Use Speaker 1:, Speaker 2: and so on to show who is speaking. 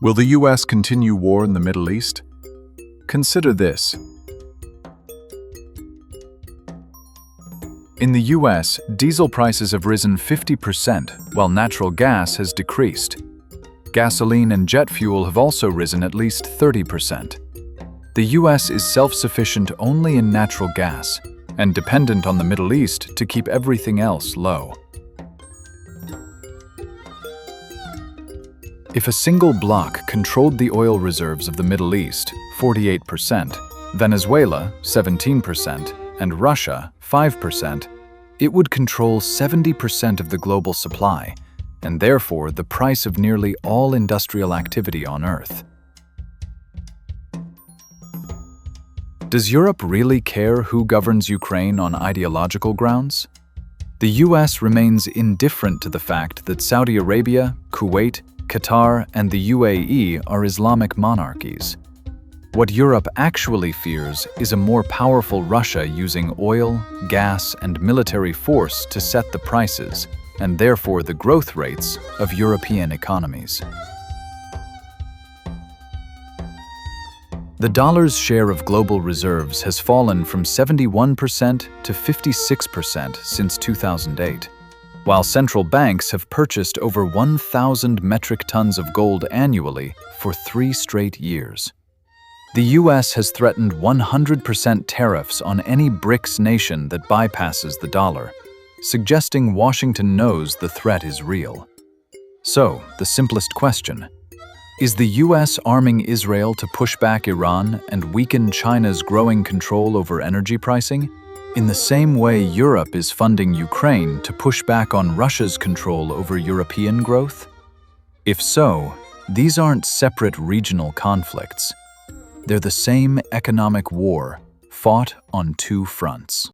Speaker 1: Will the US continue war in the Middle East? Consider this. In the US, diesel prices have risen 50%, while natural gas has decreased. Gasoline and jet fuel have also risen at least 30%. The US is self-sufficient only in natural gas and dependent on the Middle East to keep everything else low. If a single bloc controlled the oil reserves of the Middle East, 48%, Venezuela, 17%, and Russia, 5%, it would control 70% of the global supply, and therefore the price of nearly all industrial activity on Earth. Does Europe really care who governs Ukraine on ideological grounds? The US remains indifferent to the fact that Saudi Arabia, Kuwait, Qatar, and the UAE are Islamic monarchies. What Europe actually fears is a more powerful Russia using oil, gas, and military force to set the prices, and therefore the growth rates of European economies. The dollar's share of global reserves has fallen from 71% to 56% since 2008, while central banks have purchased over 1,000 metric tons of gold annually for 3 straight years. The US has threatened 100% tariffs on any BRICS nation that bypasses the dollar, suggesting Washington knows the threat is real. So, the simplest question: is the US arming Israel to push back Iran and weaken China's growing control over energy pricing, in the same way Europe is funding Ukraine to push back on Russia's control over European growth? If so, these aren't separate regional conflicts. They're the same economic war, fought on 2 fronts.